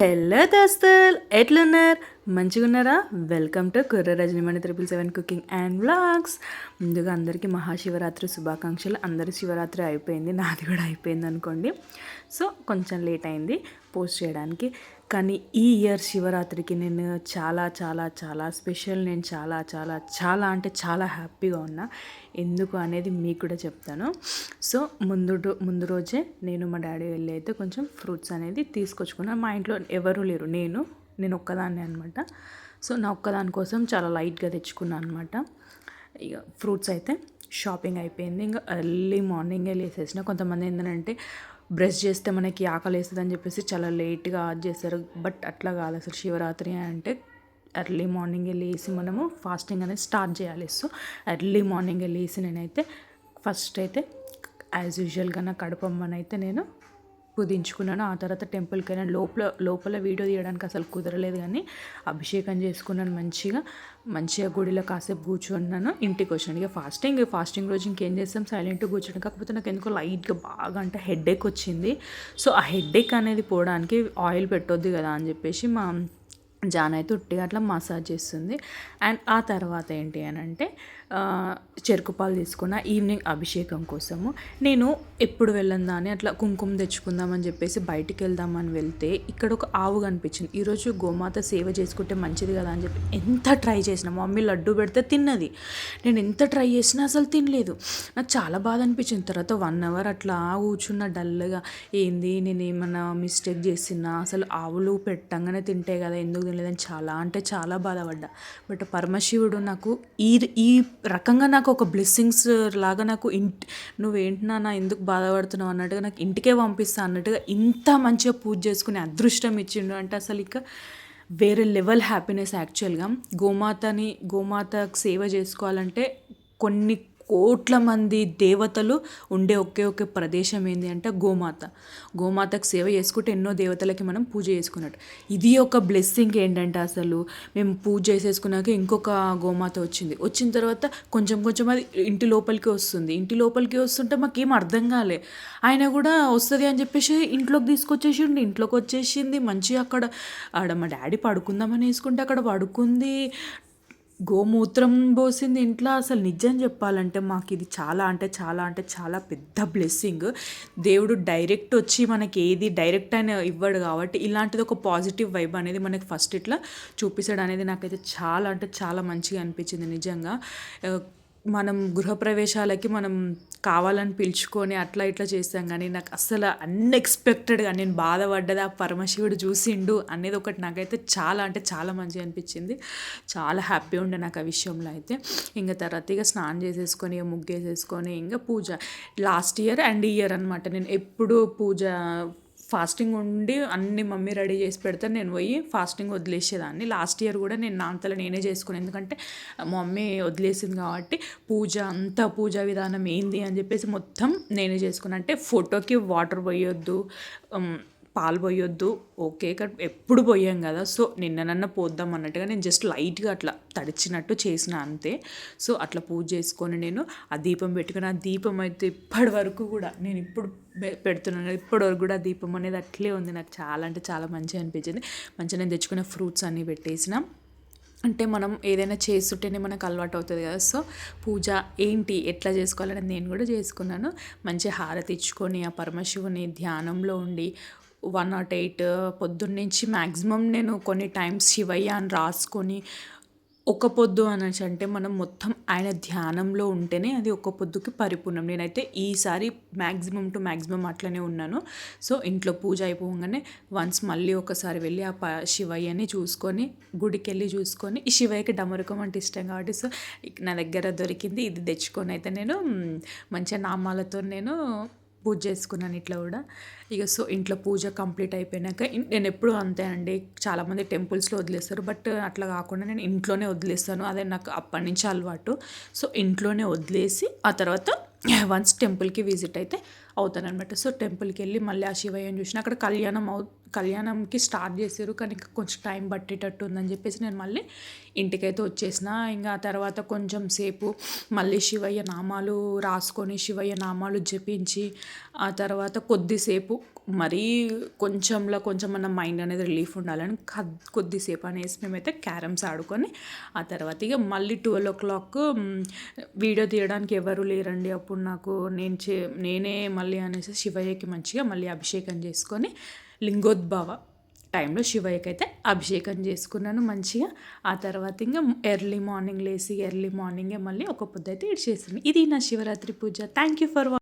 Hello దోస్తులు ఎట్లున్నారు? మంచిగున్నారా? Welcome to కుర్ర రజనీమణి 777 కుకింగ్ అండ్ వ్లాగ్స్. ముందుగా అందరికీ మహాశివరాత్రి శుభాకాంక్షలు. అందరి శివరాత్రి అయిపోయింది, నాది కూడా అయిపోయింది అనుకోండి. సో కొంచెం లేట్ అయింది పోస్ట్ చేయడానికి, కానీ ఈ ఇయర్ శివరాత్రికి నేను చాలా చాలా చాలా స్పెషల్. నేను చాలా చాలా చాలా అంటే చాలా హ్యాపీగా ఉన్నా. ఎందుకు అనేది మీకు కూడా చెప్తాను. సో ముందు రోజే నేను మా డాడీ వెళ్ళి అయితే కొంచెం ఫ్రూట్స్ అనేది తీసుకొచ్చుకున్నాను. మా ఇంట్లో ఎవరు లేరు, నేను ఒక్కదాన్నే అనమాట. సో నా ఒక్కదాని కోసం చాలా లైట్గా తెచ్చుకున్నాను అనమాట. ఇక ఫ్రూట్స్ అయితే షాపింగ్ అయిపోయింది. ఇంకా ఎర్లీ మార్నింగే లేసేసిన. కొంతమంది ఏంటంటే బ్రష్ చేస్తే మనకి ఆకలి వేస్తుంది అని చెప్పేసి చాలా లేట్గా చేస్తారు. బట్ అట్లా కాదు, అసలు శివరాత్రి అంటే ఎర్లీ మార్నింగే లేసి మనము ఫాస్టింగ్ అనేది స్టార్ట్ చేయాలి. సో ఎర్లీ మార్నింగే లేసి నేనైతే ఫస్ట్ అయితే యాజ్ యూజువల్గా నా కడుపమ్మనైతే నేను పూజించుకున్నాను. ఆ తర్వాత టెంపుల్కి అయినా లోపల వీడియో తీయడానికి అసలు కుదరలేదు, కానీ అభిషేకం చేసుకున్నాను. మంచిగా గుడిలో కాసేపు కూర్చున్నాను. ఇంటికి వచ్చాను. ఇక ఫాస్టింగ్ రోజు ఇంకేం చేస్తాం, సైలెంట్గా కూర్చోండి. కాకపోతే నాకు ఎందుకో లైట్గా బాగా అంటే హెడేక్ వచ్చింది. సో ఆ హెడేక్ అనేది పోవడానికి ఆయిల్ పెట్టొద్దు కదా అని చెప్పేసి మా జాన్ అయితే ఉట్టిగా అట్లా మసాజ్ చేస్తుంది. అండ్ ఆ తర్వాత ఏంటి అని అంటే చెరుకు పాలు తీసుకున్న ఈవినింగ్ అభిషేకం కోసము. నేను ఎప్పుడు వెళ్ళందా అని అట్లా కుంకుమ తెచ్చుకుందామని చెప్పేసి బయటికి వెళ్దామని వెళ్తే ఇక్కడ ఒక ఆవు కనిపించింది. ఈరోజు గోమాత సేవ చేసుకుంటే మంచిది కదా అని చెప్పి ఎంత ట్రై చేసిన, మమ్మీ లడ్డు పెడితే తిన్నది, నేను ఎంత ట్రై చేసినా అసలు తినలేదు. నాకు చాలా బాధ అనిపించింది. తర్వాత 1 అవర్ అట్లా కూర్చున్న డల్గా, ఏంది నేను ఏమన్నా మిస్టేక్ చేసినా, అసలు ఆవులు పెట్టంగానే తింటే కదా ఎందుకు తినలేదని చాలా అంటే చాలా బాధపడ్డా. బట్ పరమశివుడు నాకు ఈ రకంగా నాకు ఒక బ్లెస్సింగ్స్ లాగా నాకు నువ్వేంటి నాన్న ఎందుకు బాధపడుతున్నావు అన్నట్టుగా నాకు ఇంటికే పంపిస్తా అన్నట్టుగా ఇంత మంచిగా పూజ చేసుకునే అదృష్టం ఇచ్చిండు అంటే అసలు ఇక వేరే లెవెల్ హ్యాపీనెస్. యాక్చువల్గా గోమాతకు సేవ చేసుకోవాలంటే కొన్ని కోట్ల మంది దేవతలు ఉండే ఒకే ప్రదేశం ఏంటి అంటే గోమాతకు సేవ చేసుకుంటే ఎన్నో దేవతలకి మనం పూజ చేసుకున్నట్టు. ఇది ఒక బ్లెస్సింగ్. ఏంటంటే అసలు మేము పూజ చేసేసుకున్నాక ఇంకొక గోమాత వచ్చిన తర్వాత కొంచెం అది ఇంటి లోపలికి వస్తుంటే మాకేం అర్థం కాలే. ఆయన కూడా వస్తుంది అని చెప్పేసి ఇంట్లోకి వచ్చేసింది. మంచిగా ఆడ మా డాడీ పడుకుందామని వేసుకుంటే అక్కడ పడుకుంది, గోమూత్రం పోసింది ఇంట్లో. అసలు నిజం చెప్పాలంటే మాకు ఇది చాలా అంటే చాలా పెద్ద బ్లెస్సింగ్. దేవుడు డైరెక్ట్ వచ్చి మనకి ఏది డైరెక్ట్ అని ఇవ్వడు కాబట్టి ఇలాంటిది ఒక పాజిటివ్ వైబ్ అనేది మనకి ఫస్ట్ ఇట్లా చూపిస్తాడు అనేది నాకైతే చాలా అంటే చాలా మంచిగా అనిపించింది నిజంగా. మనం గృహప్రవేశాలకి మనం కావాలని పిలుచుకొని అట్లా ఇట్లా చేస్తాం, కానీ నాకు అసలు అన్ఎక్స్పెక్టెడ్గా నేను బాధపడ్డది ఆ పరమశివుడు చూసిండు అనేది ఒకటి నాకైతే చాలా అంటే చాలా మంచిగా అనిపించింది. చాలా హ్యాపీ ఉండే నాకు ఆ విషయంలో అయితే. ఇంకా తర్వాత ఇక స్నానం చేసేసుకొని ముగ్గేసేసుకొని ఇంకా పూజ లాస్ట్ ఇయర్ అండ్ ఈ ఇయర్ అనమాట. నేను ఎప్పుడు పూజ ఫాస్టింగ్ ఉండి అన్ని మమ్మీ రెడీ చేసి పెడితే నేను పోయి ఫాస్టింగ్ వదిలేసేదాన్ని. లాస్ట్ ఇయర్ కూడా నేను నా అంతలో నేనే చేసుకున్నాను, ఎందుకంటే మమ్మీ వదిలేసింది కాబట్టి పూజా విధానం ఏంది అని చెప్పేసి మొత్తం నేనే చేసుకున్నాను. అంటే ఫోటోకి వాటర్ పోయొద్దు, పాలు పోయొద్దు, ఓకే ఎప్పుడు పోయాం కదా, సో నిన్ననన్న పోద్దాం అన్నట్టుగా నేను జస్ట్ లైట్గా అట్లా తడిచినట్టు చేసిన అంతే. సో అట్లా పూజ చేసుకొని నేను ఆ దీపం పెట్టుకుని, ఆ దీపం అయితే ఇప్పటి వరకు కూడా నేను ఇప్పుడు పెడుతున్నాను, ఇప్పటివరకు కూడా దీపం అనేది అట్లే ఉంది. నాకు చాలా అంటే చాలా మంచిగా అనిపించింది. మంచిగా నేను తెచ్చుకున్న ఫ్రూట్స్ అన్నీ పెట్టేసిన. అంటే మనం ఏదైనా చేస్తుంటేనే మనకు అలవాటు అవుతుంది కదా. సో పూజ ఏంటి ఎట్లా చేసుకోవాలని నేను కూడా చేసుకున్నాను. మంచిగా హారతి ఇచ్చుకొని ఆ పరమశివుని ధ్యానంలో ఉండి 108 పొద్దున్నుంచి మ్యాక్సిమం నేను కొన్ని టైమ్స్ శివయ్య అని రాసుకొని ఒక పొద్దు అనొచ్చు. అంటే మనం మొత్తం ఆయన ధ్యానంలో ఉంటేనే అది ఒక పొద్దుకి పరిపూర్ణం. నేనైతే ఈసారి మ్యాక్సిమం అట్లనే ఉన్నాను. సో ఇంట్లో పూజ అయిపోగానే వన్స్ మళ్ళీ ఒకసారి వెళ్ళి ఆ శివయ్యని చూసుకొని గుడికి వెళ్ళి చూసుకొని, ఈ శివయ్యకి డమరుకం అంటే ఇష్టం కాబట్టి సో నా దగ్గర దొరికింది, ఇది తెచ్చుకొని అయితే నేను మంచిగా నామాలతో నేను పూజ చేసుకున్నాను ఇట్లా కూడా. ఇక సో ఇంట్లో పూజ కంప్లీట్ అయిపోయినాక నేను ఎప్పుడు అంతే అండి, చాలామంది టెంపుల్స్లో వదిలేస్తారు, బట్ అట్లా కాకుండా నేను ఇంట్లోనే వదిలేస్తాను. అదే నాకు అప్పటి నుంచి అలవాటు. సో ఇంట్లోనే వదిలేసి ఆ తర్వాత వన్స్ టెంపుల్కి విజిట్ అయితే అవుతానన్నమాట. సో టెంపుల్కి వెళ్ళి మళ్ళీ ఆ శివయ్యని చూసిన. అక్కడ కళ్యాణంకి స్టార్ట్ చేశారు, కానీ ఇంకా కొంచెం టైం పట్టేటట్టు ఉందని చెప్పేసి నేను మళ్ళీ ఇంటికైతే వచ్చేసిన. ఇంకా ఆ తర్వాత కొంచెం సేపు మళ్ళీ శివయ్య నామాలు రాసుకొని శివయ్య నామాలు జపించి ఆ తర్వాత కొద్దిసేపు మరీ కొంచెం మన మైండ్ అనేది రిలీఫ్ ఉండాలని కొద్దిసేపు అనేసి మేమైతే క్యారమ్స్ ఆడుకొని ఆ తర్వాత ఇక మళ్ళీ 12 o'clock వీడియో తీయడానికి ఎవరు లేరండి అప్పుడు నాకు నేనే మళ్ళీ అనేసి శివయ్యకి మంచిగా మళ్ళీ అభిషేకం చేసుకొని లింగోద్భవ టైంలో శివయ్యకి అయితే అభిషేకం చేసుకున్నాను మంచిగా. ఆ తర్వాత ఇంకా ఎర్లీ మార్నింగ్ లేసి ఎర్లీ మార్నింగే మళ్ళీ ఒక పొద్దు అయితే ఇడిచేసాను. ఇది నా Shivaratri puja. Thank you for